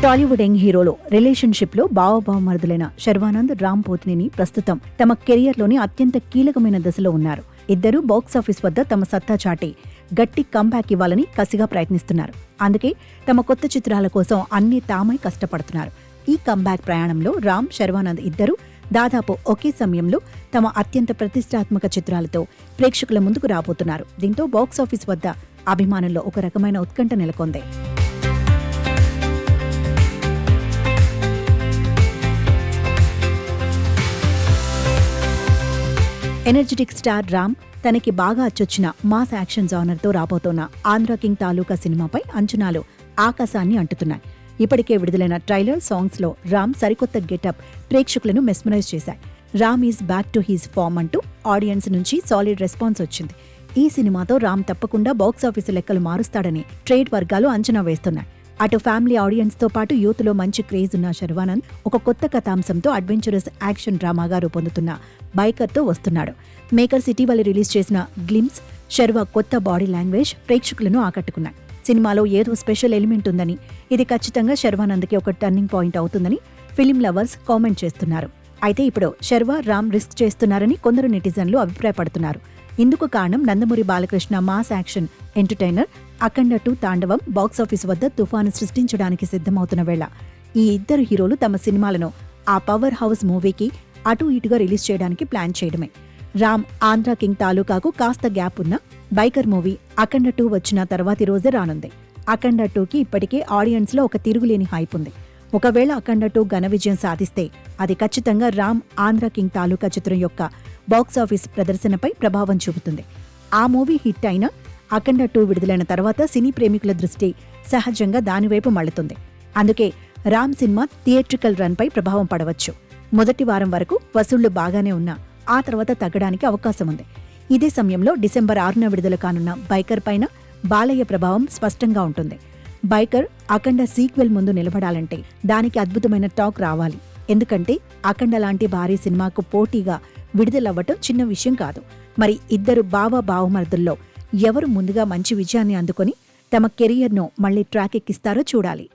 Tollywood young హీరోలు relationship లో బావబావమరుదులైన శర్వానంద్, రామ్ పోతినేని ప్రస్తుతం తమ కెరియర్లోని అత్యంత కీలకమైన దశలో ఉన్నారు. ఇద్దరూ బాక్సాఫీస్ వద్ద తమ సత్తా చాటి గట్టి కంబ్యాక్ ఇవ్వాలని కసిగా ప్రయత్నిస్తున్నారు. అందుకే తమ కొత్త చిత్రాల కోసం అన్ని తామై కష్టపడుతున్నారు. ఈ కంబ్యాక్ ప్రయాణంలో రామ్, శర్వానంద్ ఇద్దరూ దాదాపు ఒకే సమయంలో తమ అత్యంత ప్రతిష్టాత్మక చిత్రాలతో ప్రేక్షకుల ముందుకు రాబోతున్నారు. దీంతో బాక్సాఫీస్ వద్ద అభిమానుల్లో ఒక రకమైన ఉత్కంఠ నెలకొంది. ఎనర్జెటిక్ స్టార్ రామ్ తనకి బాగా అచ్చొచ్చిన మాస్ యాక్షన్ జానర్తో రాబోతోన్న ఆంధ్ర కింగ్ తాలూకా సినిమాపై అంచనాలు ఆకాశాన్ని అంటుతున్నాయి. ఇప్పటికే విడుదలైన ట్రైలర్, సాంగ్స్ లో రామ్ సరికొత్త గెటప్ ప్రేక్షకులను మెస్మరైజ్ చేశాయి. Ram is back to his form అంటూ ఆడియన్స్ నుంచి సాలిడ్ రెస్పాన్స్ వచ్చింది. ఈ సినిమాతో రామ్ తప్పకుండా బాక్సాఫీసు లెక్కలు మారుస్తాడని ట్రేడ్ వర్గాలు అంచనా వేస్తున్నాయి. అటు ఫ్యామిలీ ఆడియన్స్ తో పాటు యూత్ లో మంచి క్రేజ్ ఉన్న శర్వానంద్ ఒక కొత్త కథాంశంతో అడ్వెంచరస్ యాక్షన్ డ్రామాగా రూపొందుతున్న బైకర్ తో వస్తున్నాడు. మేకర్స్ ఇటీవల రిలీజ్ చేసిన గ్లిమ్స్, శర్వా కొత్త బాడీ లాంగ్వేజ్ ప్రేక్షకులను ఆకట్టుకున్నాయి. సినిమాలో ఏదో స్పెషల్ ఎలిమెంట్ ఉందని, ఇది ఖచ్చితంగా శర్వానంద్కి ఒక టర్నింగ్ పాయింట్ అవుతుందని ఫిలిం లవర్స్ కామెంట్ చేస్తున్నారు. అయితే ఇప్పుడు శర్వా, రామ్ రిస్క్ చేస్తున్నారని కొందరు నెటిజన్లు అభిప్రాయపడుతున్నారు. ఇందుకు కారణం Nandamuri Balakrishna mass action entertainer Akhanda 2 Thandavam box office వద్ద తుఫాను సృష్టించడానికి సిద్ధమవుతున్న వేళ ఈ ఇద్దరు హీరోలు తమ సినిమాలను ఆ పవర్ హౌస్ మూవీకి అటు ఇటుగా రిలీజ్ చేయడానికి ప్లాన్ చేయడమే. రామ్ ఆంధ్ర కింగ్ తాలూకాకు కాస్త గ్యాప్ ఉన్న బైకర్ మూవీ అఖండ 2 వచ్చిన తర్వాతి రోజే రానుంది. అఖండ 2కి ఇప్పటికే ఆడియన్స్ లో ఒక తిరుగులేని హైప్ ఉంది. ఒకవేళ అఖండ 2 ఘన విజయం సాధిస్తే అది ఖచ్చితంగా రామ్ ఆంధ్ర కింగ్ తాలూకా చిత్రం యొక్క బాక్సాఫీస్ ప్రదర్శనపై ప్రభావం చూపుతుంది. ఆ మూవీ హిట్ అయినా అఖండ 2 విడుదలైన తర్వాత సినీ ప్రేమికుల దృష్టి సహజంగా దానివైపు మళ్లుతుంది. అందుకే రామ్ సినిమా థియేట్రికల్ రన్ పై ప్రభావం పడవచ్చు. మొదటి వారం వరకు వసూళ్లు బాగానే ఉన్నా ఆ తర్వాత తగ్గడానికి అవకాశం ఉంది. ఇదే సమయంలో డిసెంబర్ 6న విడుదల కానున్న బైకర్ పైన బాలయ్య ప్రభావం స్పష్టంగా ఉంటుంది. బైకర్ అఖండ సీక్వెల్ ముందు నిలబడాలంటే దానికి అద్భుతమైన టాక్ రావాలి. ఎందుకంటే అఖండ లాంటి భారీ సినిమాకు పోటీగా విడుదలవ్వటం చిన్న విషయం కాదు. మరి ఇద్దరు బావమరుదుల్లో ఎవరు ముందుగా మంచి విజయాన్ని అందుకొని తమ కెరియర్ను మళ్లీ ట్రాక్ ఎక్కిస్తారో చూడాలి.